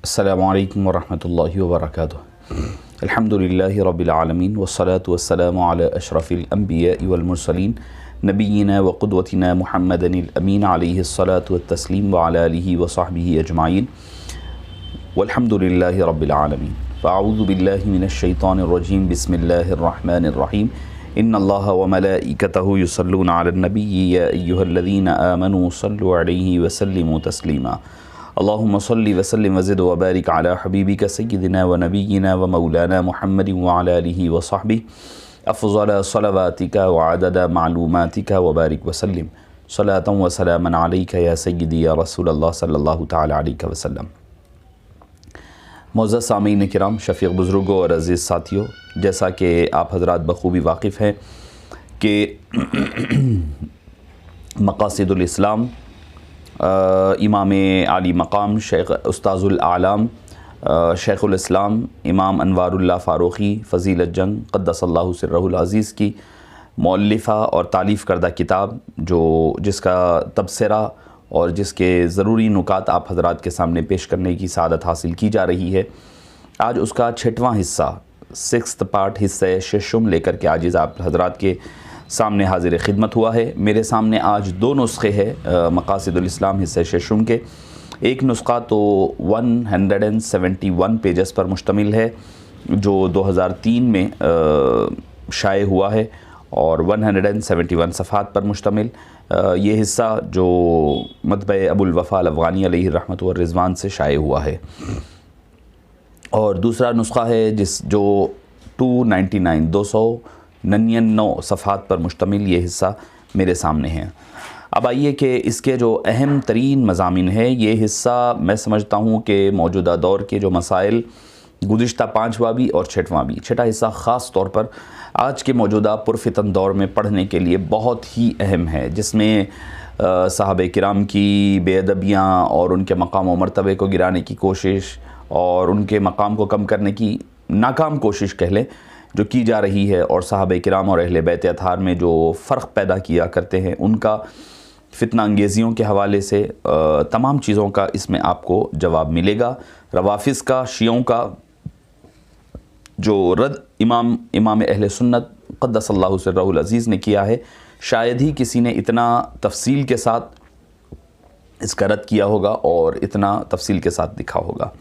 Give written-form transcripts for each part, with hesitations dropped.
अस्सलामु अलैकुम वरहमतुल्लाहि वबरकातुहू। अल्हम्दुलिल्लाहि रब्बिल आलमीन वस्सलातु वस्सलामु अला अशरफिल अंबियाइ वल मुरसलीन नबिय्यिना व क़ुदवतिना मुहम्मदिनिल अमीन अलैहिस्सलातु वत्तस्लीम व अला आलिहि व सहबिहि अजमाइन वल्हम्दुलिल्लाहि रब्बिल आलमीन। फ़अऊज़ु बिल्लाहि मिनश शैतानिर रजीम। बिस्मिल्लाहिर रहमानिर रहीम। इन्नल्लाहा व मलाइकतहु युसल्लूना अलन नबिय्यि या अय्युहल्लज़ीना आमनू सल्लु अलैहि व सल्लिमू तस्लीमा। अल्लाहुम्मा सल्लि व सल्लिम व ज़िद व बारिक अला हबीबिका सय्यिदिना व नबिय्यिना व मौलाना मुहम्मदिन व अला आलिहि व सहबिहि अफ़ज़ल सलवातिका व अदद मालूमातिका व बारिक व सल्लिम सलातन व सलामन अलैका या सय्यिदी या रसूलल्लाह सल्लल्लाहु तआला अलैहि वसल्लम। मुअज़्ज़ज़ सामीन किराम, शफ़ीक़ बुज़ुर्गों और अज़ीज़ साथियों, जैसा कि आप हज़रात बख़ूबी वाक़िफ़ हैं कि मक़ासिदुल इस्लाम इमाम आली मकाम शेख उस्ताज़ुल आलाम शेख़ुल इस्लाम इमाम अनवारुल्लाह फ़ारूक़ी फ़ज़ीलत जंग क़द्दसल्लाहु सिर्रहुल अज़ीज़ की मौल्लिफ़ा और तालीफ़ करदा किताब, जो जिसका तबसरा और जिसके ज़रूरी नुकात आप हज़रात के सामने पेश करने की सादत हासिल की जा रही है, आज उसका 6वां हिस्सा 6th पार्ट हिस्सा शेशुम लेकर के आजिज़ आप हज़रात के सामने हाजिर खिदमत हुआ है। मेरे सामने आज 2 नुस्खे हैं मक़ासिदुल इस्लाम हिस्सा शेशुम के। एक नुस्खा तो 171 पेजेस पर मुश्तमिल है जो 2003 में शाये हुआ है और 171 सफ़हात पर मुश्तमिल ये हिस्सा जो मतबअ अबुल वफ़ा अल अफ़ग़ानी अलैहि रहमत व रिज़वान से शाये हुआ है। और दूसरा नुस्खा है जो 299 सफ़हात पर मुश्तमिल ये हिस्सा मेरे सामने है। अब आइए कि इसके जो अहम तरीन मज़ामिन है, ये हिस्सा मैं समझता हूँ कि मौजूदा दौर के जो मसाइल गुज़िश्ता 5वां भी और 6वां भी, 6ठा हिस्सा ख़ास तौर पर आज के मौजूदा पुरफ़ितन दौर में पढ़ने के लिए बहुत ही अहम है, जिसमें सहाबे किराम की बेअदबियाँ और उनके मकाम व मर्तबे को गिराने की कोशिश और उनके मकाम को कम करने की नाकाम कोशिश कह लें जो की जा रही है, और सहाबे किराम और अहले बैत अतहार में जो फ़र्क पैदा किया करते हैं उनका फितना अंगेज़ियों के हवाले से तमाम चीज़ों का इसमें आपको जवाब मिलेगा। रवाफ़िज़ का, शियों का जो रद्द इमाम अहले सुन्नत क़द्दसल्लाहु सिर्रहुल अज़ीज़ ने किया है, शायद ही किसी ने इतना तफ़सील के साथ इसका रद्द किया होगा और इतना तफ़सील के साथ लिखा होगा।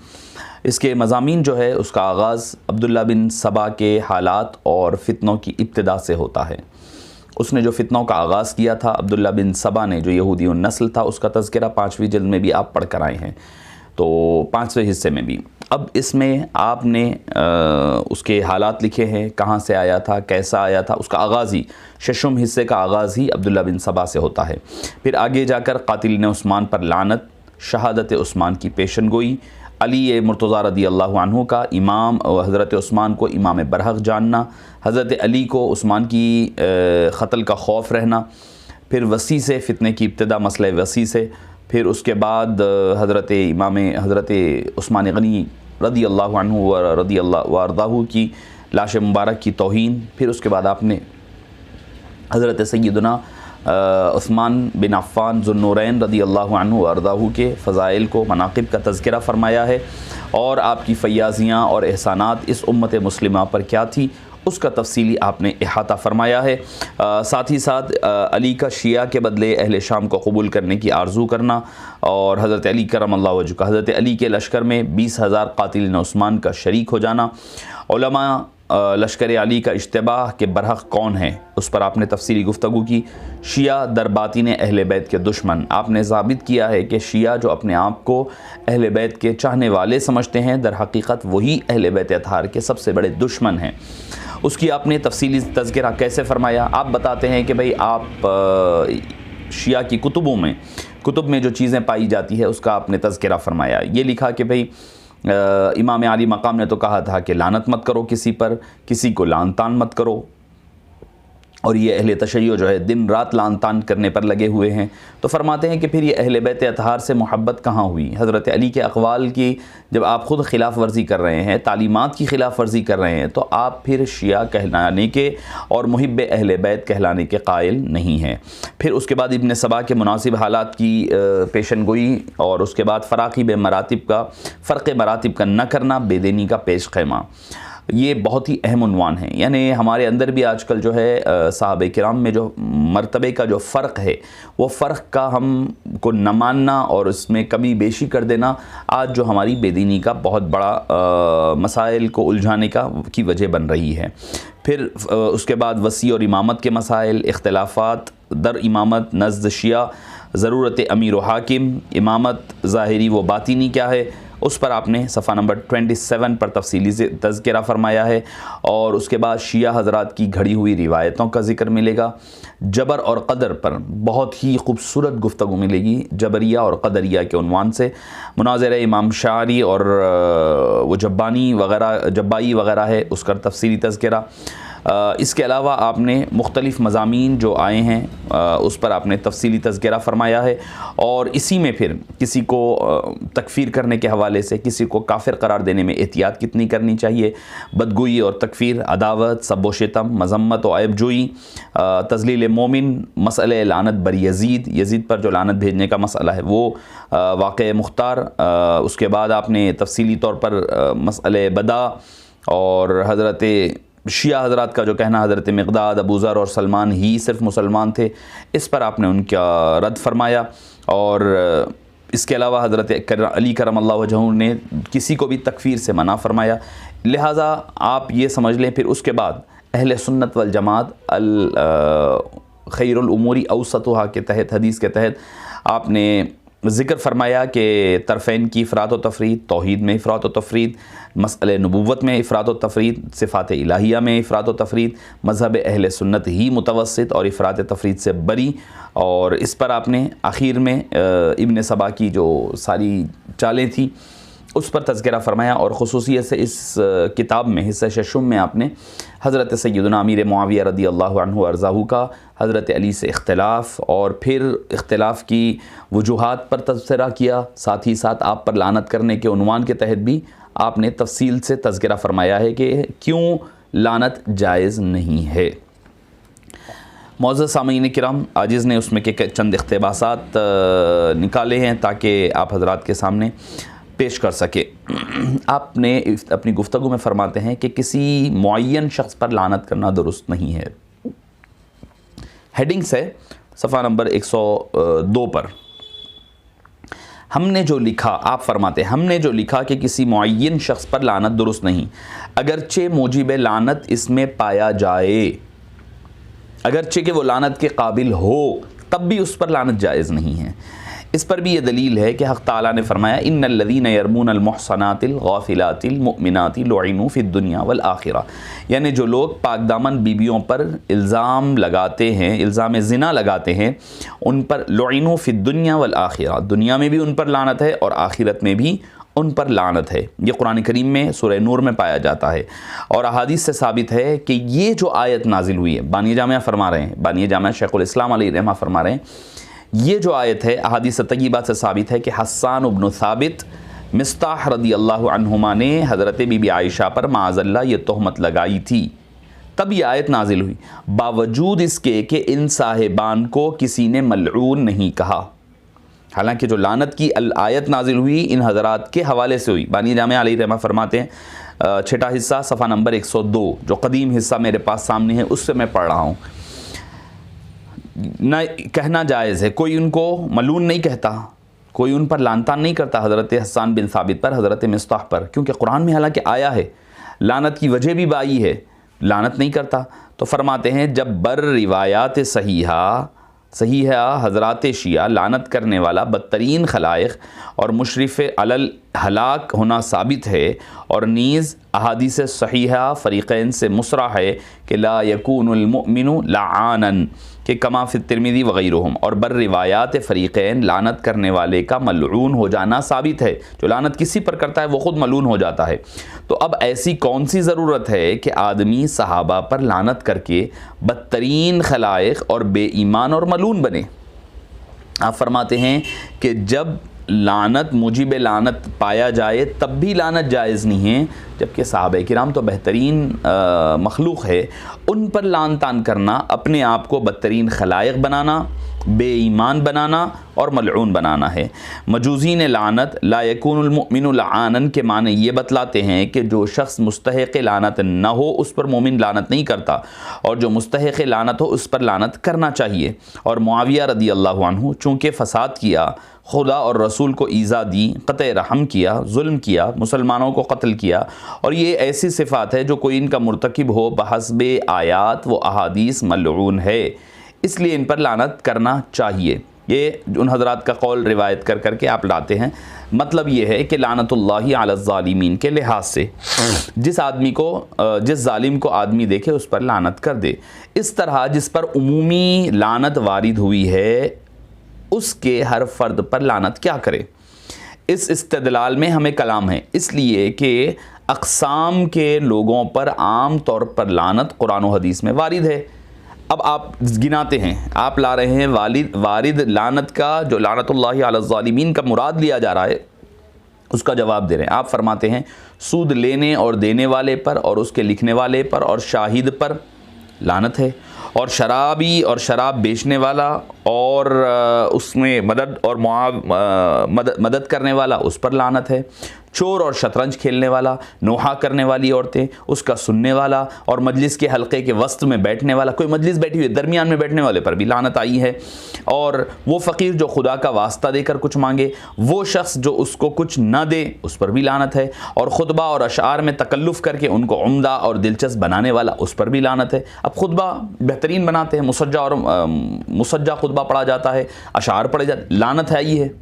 इसके मज़ामीन जो है उसका आगाज़ अब्दुल्ला बिन सबा के हालात और फ़ितनों की इब्तिदा से होता है। उसने जो फ़ितनों का आगाज़ किया था, अब्दुल्ला बिन सबा ने, जो यहूदी नस्ल था, उसका तज़किरा 5वीं जिल्द में भी आप पढ़ कर आए हैं, तो 5वें हिस्से में भी। अब इसमें आपने उसके हालात लिखे हैं, कहाँ से आया था, कैसा आया था, उसका आगाज़ ही शेशुम हिस्से का आगाज़ ही अब्दुल्ला बिन सबा से होता है। फिर आगे जाकर क़ातिल उस्मान पर लानत, शहादत उस्मान की पेशन गोई, अली मुर्तज़ा रदी अल्लाहु अन्हु का इमाम हज़रत उस्मान को इमाम बरहक़ जानना, हज़रत अली को उस्मान की क़त्ल का खौफ रहना, फिर वसी से फ़ितने की इब्तिदा मसले वसी से, फिर उसके बाद हज़रत उस्मान गनी रदी अल्लाहु अन्हु व रदी अल्लाह व अर्दाहु की लाश मुबारक की तौहीन, फिर उसके बाद आपने हज़रत सय्यदना उस्मान बिन अफ़्फ़ान ज़ुन्नूरैन रदी अल्लाहु अन्हु व अर्दाहु के फ़ज़ाइल को, मनाक़िब का तज़किरा फ़रमाया है, और आपकी फ़याज़ियाँ और एहसानात इस उम्मत मुस्लिमा पर क्या थी उसका तफसीली आपने इहाता फ़रमाया है। साथ ही साथ अली का शिया के बदले अहले शाम को कबूल करने की आरज़ू करना और हज़रत अली करमल्लाहु वजहू का हज़रत अली के लश्कर में 20,000 क़ातिल उस्मान का शरीक हो जाना, उलमा लश्कर अली का इश्तिबाह के बरहक़ कौन है उस पर आपने तफसीली गुफ्तगू की। शिया दर बातिन अहले बैत के दुश्मन, आपने साबित किया है कि शिया जो अपने आप को अहले बैत के चाहने वाले समझते हैं, दर हकीकत वही अहले बैत अतहार के सबसे बड़े दुश्मन हैं। उसकी आपने तफसीली तज़किरा कैसे फ़रमाया। आप बताते हैं कि भाई आप शिया की कुतुब में जो चीज़ें पाई जाती है उसका आपने तज़किरा फ़रमाया। ये लिखा कि भाई इमाम आली मकाम ने तो कहा था कि लानत मत करो किसी पर, किसी को लान तान मत करो, और ये अहले तशय्यो जो है दिन रात लान तान करने पर लगे हुए हैं। तो फरमाते हैं कि फिर ये अहले बैत अतहार से मोहब्बत कहाँ हुई? हज़रत अली के अक़वाल की जब आप ख़ुद ख़िलाफ़ वर्जी कर रहे हैं, तालीमात की ख़िलाफ़ वर्जी कर रहे हैं, तो आप फिर शिया कहलाने के और मुहिब अहले बैत कहलाने के कायल नहीं हैं। फिर उसके बाद इब्न सबा के मुनासिब हालात की पेशन गोई और उसके बाद फ़राक़िब मरातिब का फ़र्क़ मरातिब का न करना, बेदीनी का पेश ख़ैमा, ये बहुत ही अहम उन्वान है। यानी हमारे अंदर भी आजकल जो है सहाबे किराम में जो मर्तबे का जो फ़र्क है, वो फ़र्क का हम को न मानना और उसमें कमी बेशी कर देना आज जो हमारी बेदीनी का बहुत बड़ा मसाइल को उलझाने की वजह बन रही है। फिर उसके बाद वसी और इमामत के मसाइल, इख्तिलाफ़ात दर इमामत नज़्द शिया, ज़रूरत अमीर व हाकिम, इमामत ज़ाहिरी व बातिनी क्या है, उस पर आपने सफ़ा नंबर 27 पर तफसीली से तज़किरा फ़रमाया है। और उसके बाद शिया हज़रात की घड़ी हुई रिवायतों का ज़िक्र मिलेगा। जबर और क़दर पर बहुत ही खूबसूरत गुफ्तगू मिलेगी, जबरिया और क़दरिया के उन्वान से। मुनाज़रा इमाम शारी और वो जब्बानी वग़ैरह जब्बाई वग़ैरह है, उसका तफसीली तज़किरा। इसके अलावा आपने मुख्तलिफ़ मज़ामीन जो आए हैं उस पर आपने तफसीली तज़किरा फ़रमाया है। और इसी में फिर किसी को तकफ़ीर करने के हवाले से, किसी को काफिर करार देने में एहतियात कितनी करनी चाहिए, बदगोई और तकफ़ीर, अदावत, सब व शितम, मज़म्मत और ऐबजोई, तज़लील मोमिन, मसले लानत बर यज़ीद पर जो लानत भेजने का मसला है वो वाक़े मुख्तार। उसके बाद आपने तफसीली तौर पर मसले बदा और हज़रत शिया हज़रात का जो कहना हज़रत मिक़दाद, अबू ज़र और सलमान ही सिर्फ मुसलमान थे, इस पर आपने उनका रद्द फरमाया। और इसके अलावा हज़रत अली करमल्लाहु वजहू ने किसी को भी तकफ़ीर से मना फरमाया। लिहाजा आप ये समझ लें, फिर उसके बाद अहले सुन्नत वल जमात अल खैरुल उमूरी औसतुहा के तहत, हदीस के तहत आपने ज़िक्र फरमाया कि तरफ़ैन की इफ़रात व तफ़रीद, तौहीद में इफ़रात व तफ़रीद, मसअले नबुव्वत में इफ़रात व तफ़रीद, सिफ़ात इलाहिया में इफ़रात व तफ़रीद, मज़हब अहले सुन्नत ही मुतवस्सित और इफ़रात तफ़रीद से बरी। और इस पर आपने आखिर में इब्न सबा की जो सारी चालें थी उस पर तज़किरा फ़रमाया। और ख़ुसूसियत से इस किताब में हिस्सा शशुम में आपने हज़रत सैयदना अमीर मुआविया रदी अल्लाहु अन्हु अर्ज़ाहु का हज़रत अली से इख्तिलाफ़ और फिर इख्तिलाफ़ की वजूहात पर तज़किरा किया। साथ ही साथ आप पर लानत करने के उन्वान के तहत भी आपने तफसील से तज़किरा फ़रमाया है कि क्यों लानत जायज़ नहीं है। मौज़ूद सामीन किराम, आजिज़ ने उसमें के चंद इक़्तिबासात निकाले हैं ताकि आप हज़रात के सामने पेश कर सके। आपने अपनी गुफ्तगू में फ़रमाते हैं कि किसी मुअय्यन शख्स पर लानत करना दुरुस्त नहीं है। हेडिंग्स है सफ़ा नंबर 102 पर। हमने जो लिखा, आप फरमाते हैं, हमने जो लिखा कि किसी मुअय्यन शख्स पर लानत दुरुस्त नहीं, अगरचे मुजीब लानत इसमें पाया जाए, अगरचे कि वो लानत के काबिल हो, तब भी उस पर लानत जायज़ नहीं है। इस पर भी ये दलील है कि हक़ ताला ने फरमाया इन्नल्लज़ीना यरमूनल मुहसनातिल गाफ़िलातिल मुमिनाति लुइनु फ़िद दुनिया वल आखिरा, यानी जो लोग पाकदामन बीबियों पर इल्ज़ाम लगाते हैं, इल्ज़ाम ज़िना लगाते हैं, उन पर लुइनु फ़िद दुनिया वल आखिरा, दुनिया में भी उन पर लानत है और आखिरत में भी उन पर लानत है। ये कुरान करीम में सूरह नूर में पाया जाता है। और अहादीस से साबित है कि ये जो आयत नाजिल हुई है, बानी जामिया फरमा रहे हैं, बानी जामिया शेखुल इस्लाम अलैहि रहमा फरमा रहे हैं, ये जो आयत है अहादीस तय्यबा से साबित है कि हस्सान इब्न साबित मिस्ताह रदी अल्लाहु अन्हुमा ने हज़रत बीबी आयशा पर माअज़ल्लाह ये तोहमत लगाई थी, तब ये आयत नाजिल हुई, बावजूद इसके कि इन साहिबान को किसी ने मलऊन नहीं कहा। हालांकि जो लानत की आयत नाजिल हुई इन हज़रात के हवाले से हुई। बानी जामिया अलैहि रहमा फरमाते हैं, छठा हिस्सा सफ़ा नंबर 102, जो कदीम हिस्सा मेरे पास सामने है उससे मैं पढ़ रहा हूँ। न कहना जायज़ है, कोई उनको मलून नहीं कहता, कोई उन पर लानतान नहीं करता हज़रत हस्सान बिन साबित पर, हज़रत मिस्ताह पर, क्योंकि कुरान में हालांकि आया है, लानत की वजह भी बाई है, लानत नहीं करता। तो फरमाते हैं जब बर रिवायात सही है हज़रात शिया लानत करने वाला बदतरीन खलाइक और मुशरिफ़ अलल हलाक होना साबित है, और नीज़ अहादीस सहीहा फ़रीक़ैन से मुसरा है कि ला यकूनुल मुमिनु लाआनन, कि कमा फिर तिरमिज़ी वग़ैरहुम, और बर रिवायात फ़रीक़ैन लानत करने वाले का मलऊन हो जाना साबित है। जो लानत किसी पर करता है वो ख़ुद मलऊन हो जाता है। तो अब ऐसी कौन सी ज़रूरत है कि आदमी सहाबा पर लानत करके बदतरीन खलाइक और बेईमान और मलऊन बने। आप फरमाते हैं कि जब लानत मुजिब लानत पाया जाए तब भी लानत जायज़ नहीं है, जबकि सहाबा किराम तो बेहतरीन मखलूक है, उन पर लान तान करना अपने आप को बदतरीन खलाइक बनाना, बेईमान बनाना और मलऊन बनाना है। मजूज़ीन लानत ला यकूनुल मुमिनु लआनन के माने ये बतलाते हैं कि जो शख्स मुस्तहिक़ लानत न हो उस पर मोमिन लानत नहीं करता, और जो मुस्तहिक़ लानत हो उस पर लानत करना चाहिए। और मुआविया रदी अल्लाहु अन्हु चूँकि फ़साद किया, खुदा और रसूल को ईज़ा दी, क़त्ए रहम किया, जुल्म किया, मुसलमानों को कत्ल किया, और ये ऐसी सिफ़ात है जो कोई इनका मुर्तकिब हो बहस्बे आयात व अहादीस मलऊन है, इसलिए इन पर लानत करना चाहिए। ये उन हज़रात का कौल रिवायत कर करके आप लाते हैं। मतलब ये है कि लानतुल्लाहि अला ज़ालिमीन के लिहाज से जिस आदमी को, जिस जालिम को आदमी देखे उस पर लानत कर दे। इस तरह जिस पर उमूमी लानत वारिद हुई है उसके हर फ़र्द पर लानत क्या करे। इस इस्तिदलाल में हमें कलाम है, इसलिए कि अक़साम के लोगों पर आम तौर पर लानत कुरान व हदीस में वारिद है। अब आप गिनाते हैं, आप ला रहे हैं वारिद लानत का, जो लानतुल्लाहि अला ज़ालिमीन का मुराद लिया जा रहा है उसका जवाब दे रहे हैं। आप फरमाते हैं सूद लेने और देने वाले पर और उसके लिखने वाले पर और शाहिद पर लानत है, और शराबी और शराब बेचने वाला और उसमें मदद और मदद करने वाला उस पर लानत है। चोर और शतरंज खेलने वाला, नोहा करने वाली औरतें, उसका सुनने वाला और मजलिस के हल्के के वस्त में बैठने वाला, कोई मजलिस बैठी हुई दरमियान में बैठने वाले पर भी लानत आई है। और वो फ़कीर जो खुदा का वास्ता देकर कुछ मांगे, वो शख्स जो उसको कुछ न दे उस पर भी लानत है। और खुतबा और अशार में तकल्लुफ़ करके उनको उम्दा और दिलचस्प बनाने वाला उस पर भी लानत है। अब खुतबा बेहतरीन बनाते हैं, मुसज्जा खुतबा पढ़ा जाता है, अशार पढ़े जाते, लानत है ये है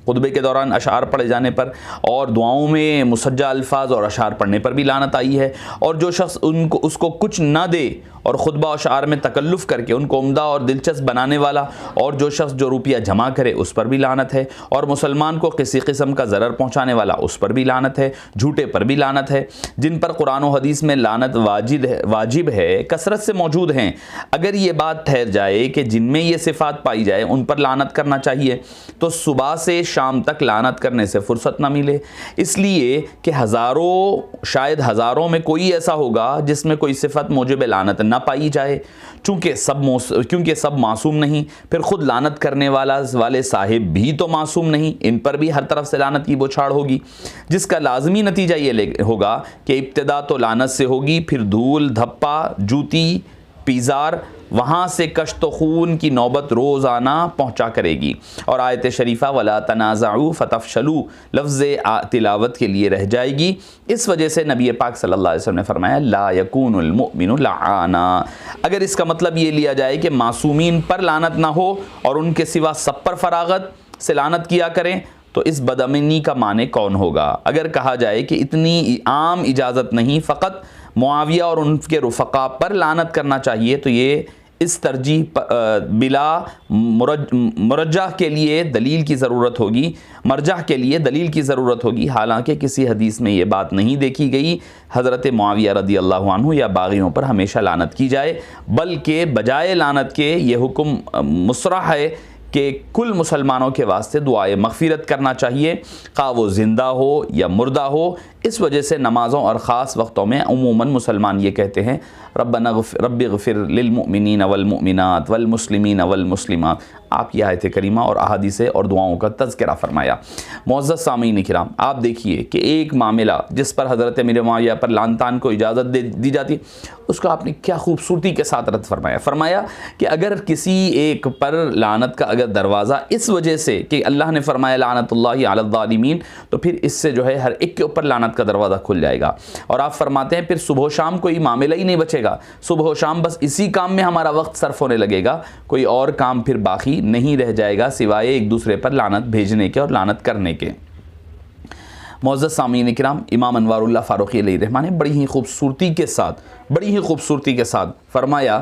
खुतबे के दौरान अशार पढ़े जाने पर, और दुआओं में मुसज्जा अल्फाज और अशार पढ़ने पर भी लानत आई है। और जो शख्स उसको कुछ ना दे और खुतबा अशार में तकल्लुफ़ करके उनको उम्दा और दिलचस्प बनाने वाला, और जो शख्स जो रुपया जमा करे उस पर भी लानत है। और मुसलमान को किसी किस्म का ज़रर पहुँचाने वाला उस पर भी लानत है। झूठे पर भी लानत है। जिन पर कुरान व हदीस में लानत वाजिब है कसरत से मौजूद हैं। अगर ये बात ठहर जाए कि जिनमें ये सिफ़ात पाई जाए उन पर लानत करना चाहिए, तो सुबह से शाम तक लानत करने से फुर्सत ना मिले, इसलिए कि हज़ारों, शायद हज़ारों में कोई ऐसा होगा जिसमें कोई सिफ़त मौजिब लानत ना पाई जाए। क्योंकि सब मासूम नहीं, फिर ख़ुद लानत करने वाले साहिब भी तो मासूम नहीं, इन पर भी हर तरफ से लानत की बौछार होगी, जिसका लाजमी नतीजा ये होगा कि इब्तिदा तो लानत से होगी, फिर धूल, धप्पा, जूती, पीज़ार, वहाँ से कश्त खून की नौबत रोज़ाना पहुँचा करेगी। और आयत शरीफा वला तनाज़उ फ़तफ़शलू लफ्ज़ तिलावत के लिए रह जाएगी। इस वजह से नबी पाक सल्लल्लाहु अलैहि वसल्लम ने फरमाया ला यकूनुल मुमिनु लआना। अगर इसका मतलब ये लिया जाए कि मासूमीन पर लानत ना हो और उनके सिवा सब पर फरागत से लानत किया करें, तो इस बदअमनी का माने कौन होगा। अगर कहा जाए कि इतनी आम इजाज़त नहीं, फ़कत मुआविया और उनके रुफ़क़ा पर लानत करना चाहिए, तो ये इस तरजीह बिला मुरज्जह के लिए दलील की ज़रूरत होगी, मरजह के लिए दलील की ज़रूरत होगी। हालांकि किसी हदीस में ये बात नहीं देखी गई हज़रत मुआविया रदी अल्लाहु अन्हु या बाग़ियों पर हमेशा लानत की जाए, बल्कि बजाय लानत के ये हुक्म मुसरह है कि कुल मुसलमानों के वास्ते दुआए मग़फ़िरत करना चाहिए, खा वो ज़िंदा हो या मुर्दा हो। इस वजह से नमाज़ों और ख़ास वक्तों में उमूमन मुसलमान ये कहते हैं रब्बिग़फ़िर लिलमुमिनीन वलमुमिनात वलमुस्लिमीन वलमुस्लिमात। आप ये आयत करीमा और अहादीस और दुआओं का तज़किरा फरमाया। मुअज़्ज़ज़ सामीन किराम, आप देखिए कि एक मामला जिस पर हज़रत अमीर मुआविया पर लान तान को इजाज़त दी जाती, उसका आपने क्या खूबसूरती के साथ रद्द फरमाया कि अगर किसी एक पर लानत का अगर दरवाज़ा इस वजह से कि अल्लाह ने फरमाया लानतुल्लाहि अला ज़ालिमीन, तो फिर इससे जो है हर एक के ऊपर लानत का दरवाज़ा खुल जाएगा। और आप फरमाते हैं फिर सुबह शाम कोई मामला ही नहीं बचेगा, सुबह शाम बस इसी काम में हमारा वक्त सर्फ होने लगेगा, कोई और काम फिर बाकी नहीं रह जाएगा सिवाय एक दूसरे पर लानत भेजने के और लानत करने के। मुअज़्ज़ज़ सामीन किराम, इमाम अनवारुल्लाह फ़ारूक़ी अलैहि रहमान ने बड़ी ही खूबसूरती के साथ फरमाया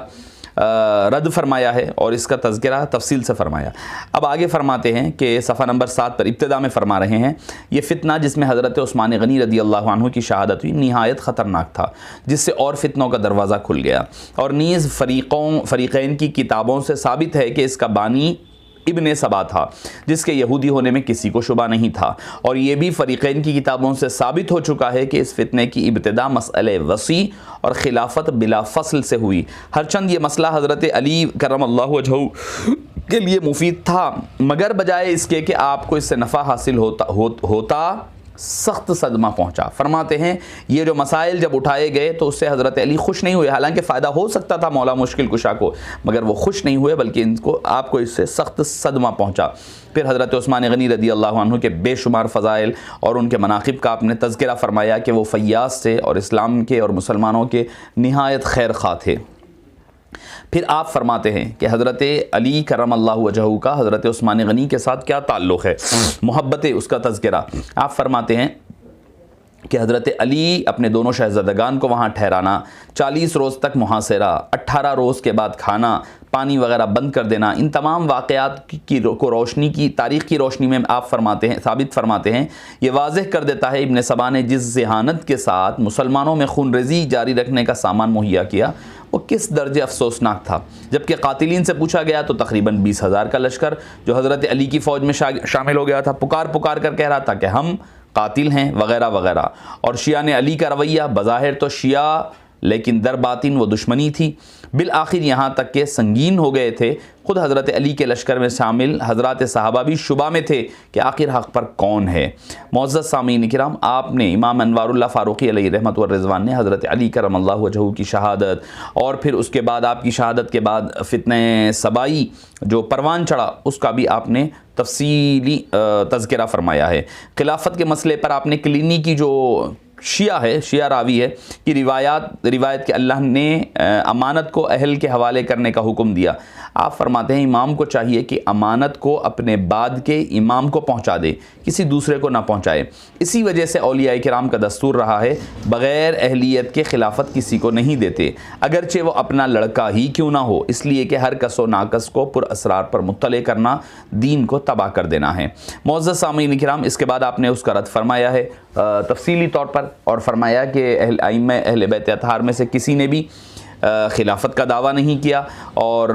रद्द फरमाया है और इसका तज़किरा तफसील से फरमाया। अब आगे फरमाते हैं कि सफ़ा नंबर 7 पर इब्तिदा में फरमा रहे हैं, ये फ़ितना जिसमें हज़रत उस्मान गनी रदी अल्लाह अन्हु की शहादत हुई निहायत ख़तरनाक था, जिससे और फितनों का दरवाज़ा खुल गया। और नीज़ फ़रीक़ैन की किताबों से साबित है कि इसका बानी इब्ने सबा था, जिसके यहूदी होने में किसी को शुबा नहीं था। और ये भी फ़रीक़ैन की किताबों से साबित हो चुका है कि इस फितने की इब्तिदा मसअले वसी और खिलाफत बिला फ़स्ल से हुई। हरचंद ये मसला हज़रत अली करमल्लाहु वजहू के लिए मुफीद था, मगर बजाय इसके कि आपको इससे नफ़ा हासिल होता सख्त सदमा पहुंचा। फरमाते हैं ये जो मसाइल जब उठाए गए तो उससे हज़रत अली खुश नहीं हुए, हालांकि फ़ायदा हो सकता था मौला मुश्किल कुशा को, मगर वो खुश नहीं हुए, बल्कि आपको इससे सख्त सदमा पहुंचा। फिर हज़रत उस्मान गनी रदी अल्लाह अन्हु के बेशुमार फ़ज़ाइल और उनके मनाक़िब का आपने तज़किरा फ़रमाया कि वो फ़य्याज़ थे और इस्लाम के और मुसलमानों के निहायत खैर ख़्वाह थे। फिर आप फरमाते हैं कि हज़रत अली करमल्लाहु वजहू का हज़रत उस्मान गनी के साथ क्या ताल्लुक़ है, मोहब्बत उसका तज़किरा। आप फरमाते हैं कि हज़रत अली अपने दोनों शहज़ादगान को वहाँ ठहराना, 40 रोज़ तक मुहासरा, 18 रोज़ के बाद खाना पानी वगैरह बंद कर देना, इन तमाम वाक़यात को रोशनी की तारीख़ की रोशनी में आप फरमाते हैं, साबित फरमाते हैं, ये वाज़ेह कर देता है इब्न सबा ने जिस ज़हानत के साथ मुसलमानों में खूनरेज़ी जारी रखने का सामान मुहैया किया वो किस दर्जे अफसोसनाक था। जबकि कातिलीन से पूछा गया तो तकरीबन 20,000 का लश्कर जो हज़रत अली की फ़ौज में शामिल हो गया था, पुकार कर कह रहा था कि हम कातिल हैं वगैरह वगैरह। और शिया ने अली का रवैया, बज़ाहिर तो शिया लेकिन दर बातिन वो दुश्मनी थी। बिल आखिर यहाँ तक के संगीन हो गए थे, ख़ुद हज़रत अली के लश्कर में शामिल हज़रात सहाबा भी शुबा में थे कि आखिर हक़ पर कौन है। मुअज़्ज़ज़ सामीन किराम, आपने इमाम अनवारुल्लाह फ़ारूक़ी अलैहि रहमत व रिज़वान ने हज़रत अली करमल्लाहु वजहू की शहादत और फिर उसके बाद आपकी शहादत के बाद फ़ितने सबाई जो परवान चढ़ा उसका भी आपने तफसीली तज़किरा फ़रमाया है। खिलाफत के मसले पर आपने क्लिनी की जो शिया रावी है कि रिवायत के अल्लाह ने अमानत को अहल के हवाले करने का हुक्म दिया। आप फरमाते हैं इमाम को चाहिए कि अमानत को अपने बाद के इमाम को पहुंचा दे, किसी दूसरे को ना पहुंचाए। इसी वजह से औलिया किराम का दस्तूर रहा है बग़ैर अहलियत के खिलाफत किसी को नहीं देते, अगरचे वो अपना लड़का ही क्यों ना हो, इसलिए कि हर कसो नाकस को पुरअसरार पर मुत्तले करना दीन को तबाह कर देना है। मुअज़्ज़ज़ सामीन किराम, इसके बाद आपने उसका रद्द फरमाया है तफसीली तौर पर और फरमाया कि आइम्मा अहले बैत अतहार में से किसी ने भी खिलाफत का दावा नहीं किया और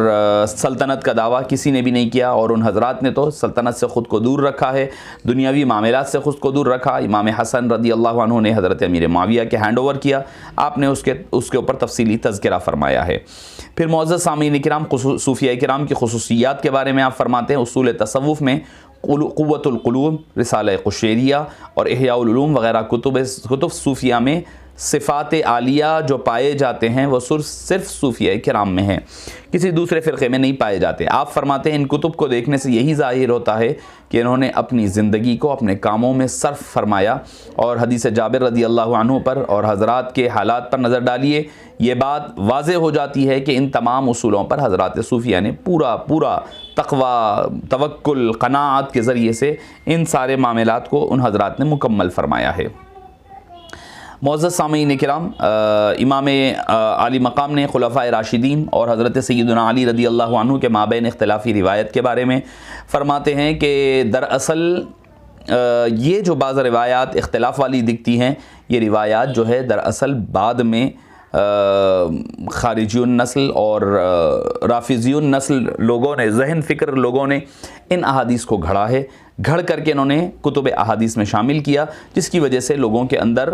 सल्तनत का दावा किसी ने भी नहीं किया, और उन हज़रात ने तो सल्तनत से ख़ुद को दूर रखा है, दुनियावी मामलात से ख़ुद को दूर रखा। इमाम हसन रदी अल्लाह अन्हु ने हज़रत अमीर मुआविया के हैंड ओवर किया, आपने उसके ऊपर तफसीली तज़किरा फ़रमाया है। फिर मुअज़्ज़ज़ सामीन किराम, सूफ़िया किराम की खुसूसियात के बारे में आप फरमाते हैं उसूल तसव्वुफ़ में क़ुव्वतुल क़ुलूब, रिसाला कुशैरिया और इहयाउल उलूम वगैरह कुतुब सूफिया में सिफ़ात आलिया जो पाए जाते हैं वो सिर्फ सूफिया किराम में हैं, किसी दूसरे फ़िरक़े में नहीं पाए जाते। आप फरमाते हैं इन कुतुब को देखने से यही ज़ाहिर होता है कि इन्होंने अपनी ज़िंदगी को अपने कामों में सर्फ फरमाया। और हदीस जाबिर रदी अल्लाह अन्हु पर और हज़रात के हालात पर नज़र डालिए, ये बात वाज़ेह हो जाती है कि इन तमाम उसूलों पर हज़रात सूफिया ने पूरा तक़वा, तवक्कुल, क़नाअत के ज़रिए से इन सारे मामलात को उन हज़रात ने मुकम्मल फ़रमाया है। मुअज़्ज़ज़ सामीन किराम, इमाम आली मकाम ने खुलफ़ाए राशिदीन और हज़रत सय्यदना अली रदी अल्लाह अन्हु के माबैन इख्तिलाफ़ी रिवायत के बारे में फ़रमाते हैं कि दरअसल ये जो बाज़ रिवायात इख्तिलाफ़ वाली दिखती हैं, ये रिवायात जो है दरअसल बाद में खारिजियुन नस्ल और राफिजियुन नस्ल लोगों ने, जहन फ़िक्र लोगों ने इन अहादीस को घड़ करके इन्होंने कुतुब अहादीस में शामिल किया, जिसकी वजह से लोगों के अंदर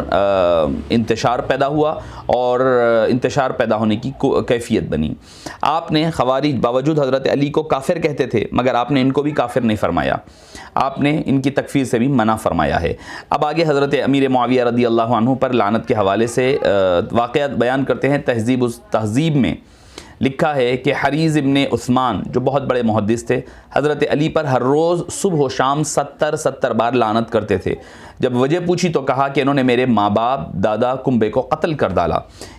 इंतशार पैदा हुआ और इंतशार पैदा होने की कैफियत बनी। आपने ख़वारिज बावजूद हज़रत अली को काफिर कहते थे, मगर आपने इनको भी काफिर नहीं फरमाया, आपने इनकी तकफीर से भी मना फरमाया है। अब आगे हज़रत अमीर मुआविया रदी अल्लाह अन्हु पर लानत के हवाले से वाक़यात बयान करते हैं। तहज़ीब में लिखा है कि हरीज़ इब्ने उस्मान जो बहुत बड़े मुहद्दिस थे, हज़रत अली पर हर रोज़ सुबह व शाम 70 बार लानत करते थे। जब वजह पूछी तो कहा कि इन्होंने मेरे माँ बाप दादा कुंबे को कत्ल कर डाला।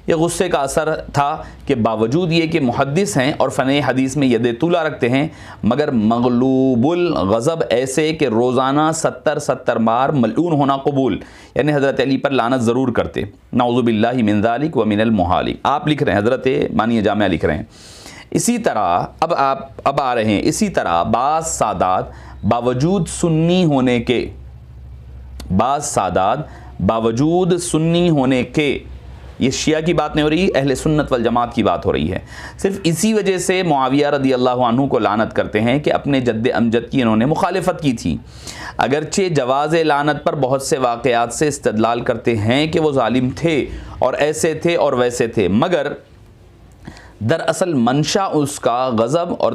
ये गुस्से का असर था कि बावजूद ये कि मुहद्दिस हैं और फ़न हदीस में यद तुला रखते हैं, मगर मगलूबुल गज़ब ऐसे कि रोज़ाना 70 बार मलऊन होना कबूल, यानी हज़रत अली पर लानत ज़रूर करते। नाउज़ु बिल्लाहि मिन ज़ालिक व मिनल मुहालिक। आप लिख रहे हैं, हज़रत मानिए जामिया लिख रहे हैं, इसी तरह अब आ रहे हैं, इसी तरह बाज़ सादात बावजूद सुन्नी होने के, बाज़ सादात बावजूद सुन्नी होने के, ये शिया की बात नहीं हो रही, अहले सुन्नत वल जमात की बात हो रही है। सिर्फ इसी वजह से मुआविया रदी अल्लाह अन्हु को लानत करते हैं कि अपने जद्द अमजद की इन्होंने मुखालिफत की थी। अगरचे जवाज़ लानत पर बहुत से वाक़यात से इस्तदलाल करते हैं कि वो ज़ालिम थे और ऐसे थे और वैसे थे, मगर दरअसल मंशा उसका गज़ब और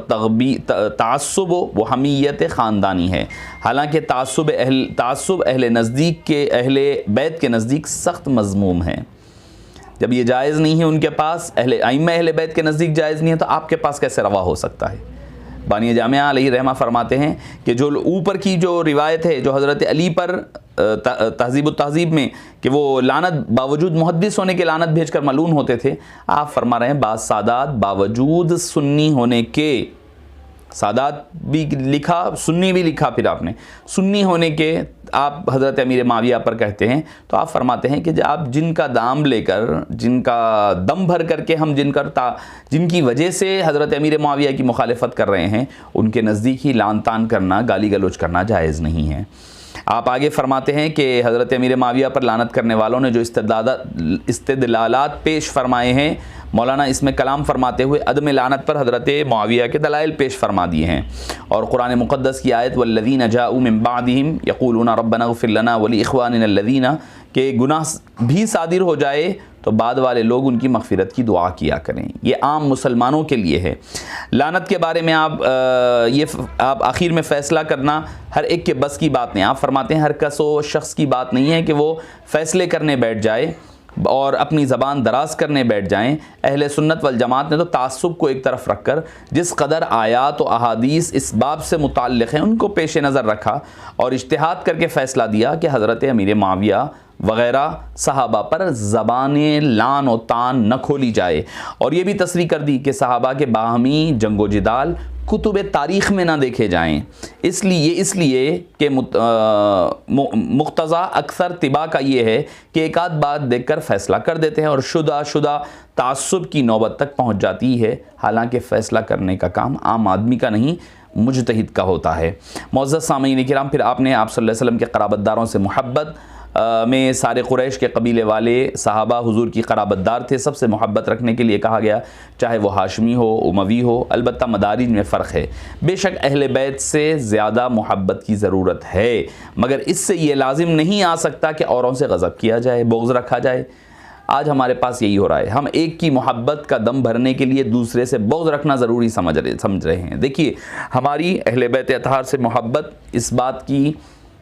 तासुब व हमीयत ख़ानदानी है। हालांकि तासुब अहले नज़दीक के, अहले बैत के नज़दीक सख्त मज़मूम है। जब ये जायज़ नहीं है उनके पास, अहले बैत के नज़दीक जायज़ नहीं है, तो आपके पास कैसे रवा हो सकता है? बानी जामिया अलैहि रहमा फरमाते हैं कि जो ऊपर की जो रिवायत है, जो हज़रत अली पर तहज़ीब तहज़ीब में कि वो लानत बावजूद मुहद्दिस होने के लानत भेजकर मलून होते थे, आप फरमा रहे हैं बाज़ सादात बावजूद सुन्नी होने के, सादात भी लिखा, सुन्नी भी लिखा, फिर आपने सुन्नी होने के आप हज़रत अमीर माविया पर कहते हैं, तो आप फरमाते हैं कि आप जिनका दाम लेकर, जिनका दम भर करके हम जिनकी वजह से हज़रत अमीर माविया की मुखालिफत कर रहे हैं, उनके नज़दीक ही लान तान करना, गाली गलोच करना जायज़ नहीं है। आप आगे फरमाते हैं कि हज़रत अमीर माविया पर लानत करने वालों ने जो इस्तदलालात पेश फरमाए हैं, मौलाना इसमें कलाम फरमाते हुए अदम लानत पर हज़रत मुआविया के दलाइल पेश फरमा दिए हैं। और कुरान मुक़द्दस की आयत वल्लज़ीना जाऊ मिन बादिहिम यक़ूलूना रब्बना इग़फ़िर लना व लिइख़वानिना अल्लज़ीना के गुनाह भी सादिर हो जाए तो बाद वाले लोग उनकी मग़फ़िरत की दुआ किया करें। ये आम मुसलमानों के लिए है। लानत के बारे में आप आखिर में फ़ैसला करना हर एक के बस की बात नहीं। आप फरमाते हैं हर कसो शख्स की बात नहीं है कि वो फ़ैसले करने बैठ जाए और अपनी ज़बान दराज करने बैठ जाएं। अहले सुन्नत वल जमात ने तो तासुब को एक तरफ रखकर जिस कदर आयात व अहादीस इस बाब से मुताल्लिक़ हैं उनको पेश नज़र रखा और इज्तिहाद करके फ़ैसला दिया कि हज़रत अमीर माविया वग़ैरह सहाबा पर ज़बान लान व तान न खोली जाए, और ये भी तस्रीह कर दी कि सहाबा के बाहमी जंगो जिदाल कुतुब तारीख़ में ना देखे जाएं। इसलिए कि मुक्तज़ा अक्सर तिबा का ये है कि एक आध बात देखकर फ़ैसला कर देते हैं और शुदा तासुब की नौबत तक पहुंच जाती है। हालांकि फ़ैसला करने का काम आम आदमी का नहीं, मुजतहिद का होता है। मुअज़्ज़ज़ सामीन किराम, फिर आपने आप सल्लल्लाहु अलैहि वसल्लम के क़राबतदारों से मोहब्बत में सारे कुरैश के कबीले वाले सहाबा हुजूर की क़राबतदार थे, सबसे मोहब्बत रखने के लिए कहा गया, चाहे वो हाशमी हो, उमवी हो। अलबत्ता मदारिज में फ़र्क है। बेशक अहले बैत से ज़्यादा मोहब्बत की ज़रूरत है, मगर इससे ये लाजिम नहीं आ सकता कि औरों से गज़ब किया जाए, बुग़्ज़ रखा जाए। आज हमारे पास यही हो रहा है। हम एक की मोहब्बत का दम भरने के लिए दूसरे से बुग़्ज़ रखना ज़रूरी समझ रहे हैं। देखिए, हमारी अहले बैत अतहार से मोहब्बत इस बात की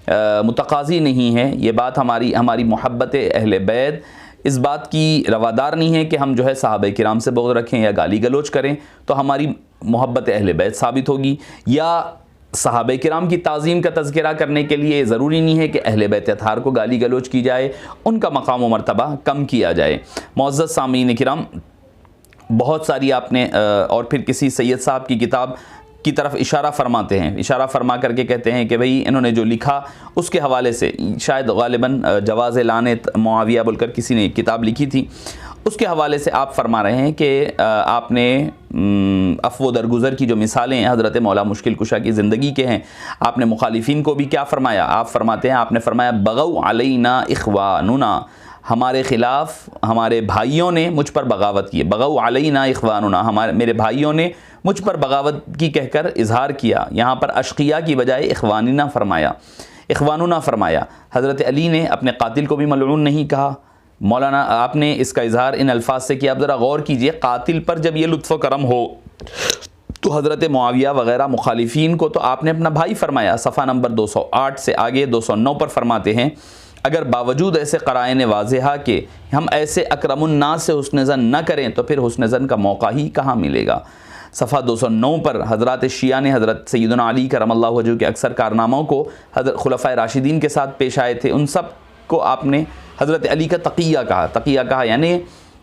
मुतकाज़ी नहीं है। ये बात हमारी मोहब्बत अहले बैत इस बात की रवादार नहीं है कि हम जो है सहाबा किराम से बुग़्ज़ रखें या गाली गलोच करें तो हमारी मोहब्बत अहले बैत साबित होगी, या सहाबा किराम की ताज़ीम का तज़किरा करने के लिए ज़रूरी नहीं है कि अहले बैत अतहार को गाली गलोच की जाए, उनका मकाम व मर्तबा कम किया जाए। मुअज़्ज़ज़ सामीन किराम, बहुत सारी आपने और फिर किसी सैयद साहब की किताब की तरफ इशारा फरमाते हैं, इशारा फरमा करके कहते हैं कि भाई इन्होंने जो लिखा उसके हवाले से, शायद गालिबन जवाज़ लानत मुआविया बोलकर किसी ने किताब लिखी थी, उसके हवाले से आप फरमा रहे हैं कि आपने अफ़्व दरगुज़र की जो मिसालें हज़रत मौला मुश्किल कुशा की ज़िंदगी के हैं, आपने मुखालिफिन को भी क्या फरमाया? आप फरमाते हैं, आपने फरमाया बग़ौ अलैना इख़वानुना, हमारे ख़िलाफ़ हमारे भाइयों ने मुझ पर बगावत की। बग़ौ अलैना इख़वानुना, मेरे भाइयों ने मुझ पर बगावत की कहकर इजहार किया। यहाँ पर अशकिया की बजाय इख़वानिना फरमाया, इख़वानुना फरमाया। हज़रत अली ने अपने कातिल को भी मलऊन नहीं कहा। मौलाना आपने इसका इजहार इन अल्फाज से किया। आप ज़रा गौर कीजिए, कातिल पर जब ये लुत्फ़ करम हो तो हज़रत मुआविया वग़ैरह मुखालिफिन को तो आपने अपना भाई फरमाया। सफ़ा नंबर 208 से आगे 209 पर फरमाते हैं, अगर बावजूद ऐसे क़राइन वाज़ेहा के हम ऐसे अकरमुन्नास से हुस्न ज़न न करें तो फिर हुस्न ज़न का मौका ही कहाँ मिलेगा। सफ़ा 209 पर हज़रत शिया ने हज़रत सैयदना अली करमल्लाहु वजहू के अक्सर कारनामों को खुलफ़ाए राशिदीन के साथ पेश आए थे, उन सब को आपने हज़रत अली का तक़िया कहा। तक़िया कहा यानी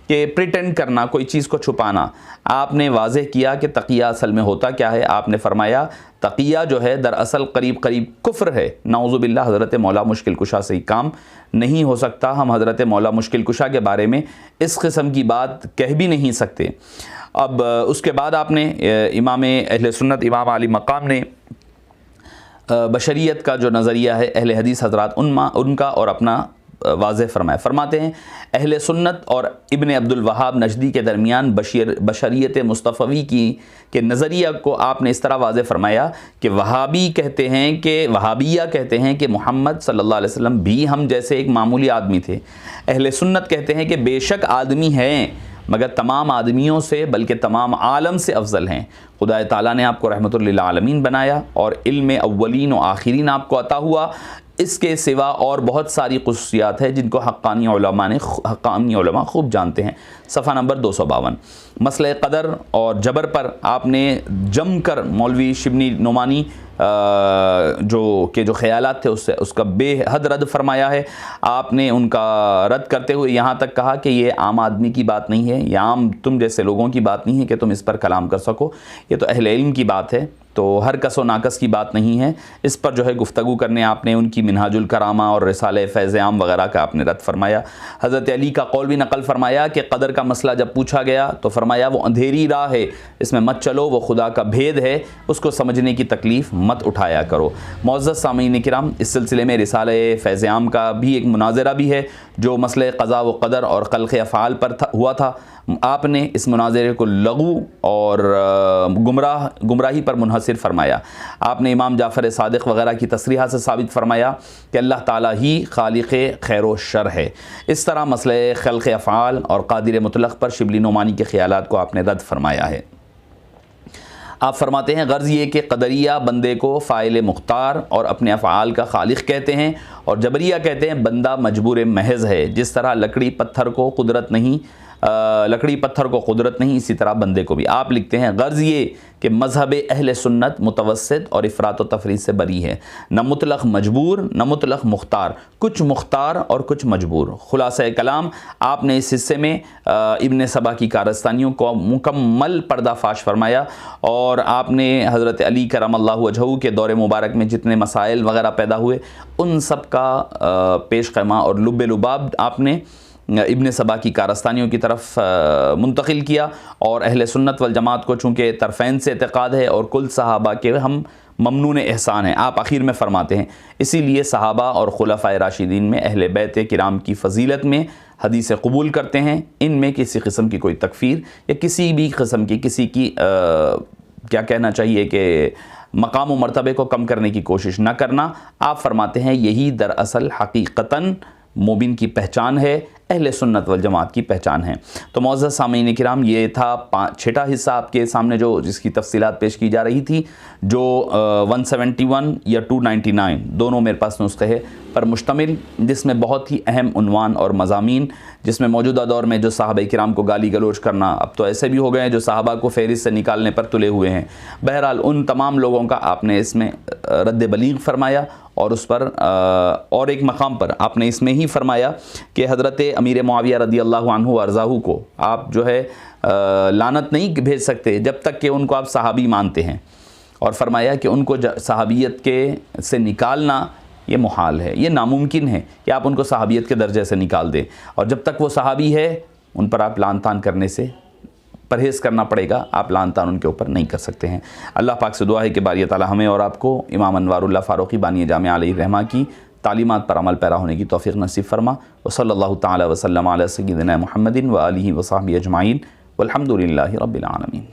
कि प्रिटेंड करना, कोई चीज़ को छुपाना। आपने वाज़ेह किया कि तक़िया असल में होता क्या है। आपने फरमाया तक़िया जो है दरअसल करीब करीब कुफ्र है। नाउज़ुबिल्लाह, हज़रत मौला मुश्किल कुशा से ही काम नहीं हो सकता। हम हज़रत मौला मुश्किल कुशा के बारे में इस किस्म की बात कह भी नहीं सकते। अब उसके बाद आपने इमाम अहले सुन्नत इमाम अली मकाम ने बशरियत का जो नज़रिया है अहले हदीस हज़रात उनका और अपना वाज़े फरमाया। फरमाते हैं अहले सुन्नत और इब्न अब्दुल वहाब नजदी के दरमियान बशरियत मुस्तफ़वी के नज़रिया को आपने इस तरह वाज़े फरमाया कि वहाबिया कहते हैं कि मोहम्मद सल्लल्लाहु अलैहि वसल्लम भी हम जैसे एक मामूली आदमी थे। अहले सुन्नत कहते हैं कि बेशक आदमी हैं मगर तमाम आदमियों से बल्कि तमाम आलम से अफजल हैं। खुदा ताला ने आपको रहमतुल लिल आलमीन बनाया और इल्म अव्वलीन व आखिरीन आपको अता हुआ। इसके सिवा और बहुत सारी खुसूसियात है जिनको हक्कानी उलमा खूब जानते हैं। सफ़ा नंबर 252। मसले क़दर और जबर पर आपने जमकर मौलवी शिबली नोमानी जो ख़यालात थे उसका बेहद रद्द फरमाया है। आपने उनका रद्द करते हुए यहाँ तक कहा कि ये आम आदमी की बात नहीं है, या आम तुम जैसे लोगों की बात नहीं है कि तुम इस पर कलाम कर सको, ये तो अहले इल्म की बात है, तो हर कस व नाकस की बात नहीं है। इस पर जो है गुफ्तगू करने आपने उनकी मिनहाजुल करामा और रिसाले फैज़ आम वगैरह का आपने रद्द फरमाया। हज़रत अली का कौल भी नकल फरमाया कि क़दर का मसला जब पूछा गया तो फरमाया वो अंधेरी राह है, इसमें मत चलो, वो खुदा का भेद है, उसको समझने की तकलीफ़ मत उठाया करो। मुअज़्ज़ज़ सामीन किराम, इस सिलसिले में रिसाले फैज़ आम का भी एक मुनाज़रा भी है जो मसले क़ज़ा व क़दर और ख़ल्क़ अफ़आल पर हुआ था। आपने इस मुनाज़रे को लगू और गुमराही पर मुनहसर फरमाया। आपने इमाम जाफ़र सादिक़ वग़ैरह की तसरीहा से साबित फरमाया कि अल्लाह ताला ही खालिक़ खैर व शर है। इस तरह मसले ख़ल्क़ अफ़आल और क़ादिर मुतलक़ पर शिबली नोमानी के ख़यालात को आपने रद्द फरमाया है। आप फरमाते हैं गर्ज़ ये कि क़दरिया बंदे को फ़ाइल मुख्तार और अपने अफ़आल का खालिक़ कहते हैं, और जबरिया कहते हैं बंदा मजबूर महज़ है। जिस तरह लकड़ी पत्थर को कुदरत नहीं, इसी तरह बंदे को भी। आप लिखते हैं गर्ज़ ये कि मज़हब अहले सुन्नत मुतवस्सित और इफ़रात व तफ़रीत से बरी है, न मुतलक़ मजबूर न मुतलक़ मुख्तार, कुछ मुख्तार और कुछ मजबूर। खुलासा कलाम, आपने इस हिस्से में इब्न सबा की कारस्तानियों को मुकम्मल पर्दाफाश फरमाया, और आपने हज़रत अली करमल्लाहु वजहू के दौरे मुबारक में जितने मसाइल वग़ैरह पैदा हुए उन सब का पेश क़ैमा और लुब्बे लुबाब आपने इब्न सबा की कारस्तानियों की तरफ मुंतकिल किया। और अहले सुन्नत वल जमात को चूँकि तरफ़ैन से एतक़ाद है और कुल सहाबा के हम ममनून एहसान हैं, आप आखिर में फ़रमाते हैं इसीलिए सहाबा और खुलफ़ाए राशिदीन में अहले बैत किराम की फ़जीलत में हदीसें कबूल करते हैं। इनमें किसी किस्म की कोई तकफ़ीर या किसी भी किस्म की क्या कहना चाहिए कि मकाम व मर्तबे को कम करने की कोशिश न करना। आप फरमाते हैं यही दरअसल हकीकतन मोमिन की पहचान है, अहले सुन्नत वल जमात की पहचान है। तो मुअज़्ज़ज़ सामीन किराम, ये था छठा हिस्सा आपके सामने जो जिसकी तफसीलात पेश की जा रही थी, जो 171 या 299 दोनों मेरे पास नुस्खे है पर मुश्तमिल, जिसमें बहुत ही अहम उन्वान और मज़ामीन, जिसमें मौजूदा दौर में जो साहबा किराम को गाली गलोच करना अब तो ऐसे भी हो गए हैं जो साहबा को फ़हरिस्त से निकालने पर तुले हुए हैं। बहरहाल उन तमाम लोगों का आपने इसमें रद्द बलीग फरमाया, और उस पर और एक मकाम पर आपने इसमें ही फरमाया कि हज़रत अमीर मुआविया रदी अल्लाहु अन्हु अर्ज़ाहु को आप जो है लानत नहीं भेज सकते जब तक कि उनको आप सहाबी मानते हैं, और फरमाया कि उनको सहाबियत के से निकालना ये मुहाल है, ये नामुमकिन है कि आप उनको सहाबियत के दर्जे से निकाल दें, और जब तक वो सहाबी है उन पर आप लान तान करने से परहेज़ करना पड़ेगा, आप लान तान उनके ऊपर नहीं कर सकते हैं। अल्लाह पाक से दुआ है कि बारी ताला हमें और आपको इमाम अनवारुल्लाह फ़ारूक़ी बानी जामिया अलैहि रहमा की तालीमात पर अमल पैरा होने की तौफ़ीक़ नसीब फरमा। व सल्लल्लाहु तआला व सल्लम अला सय्यिदिना मुहम्मदिन व आलिहि व सहबिहि अजमाइन वल्हम्दुलिल्लाहि रब्बिल आलमीन।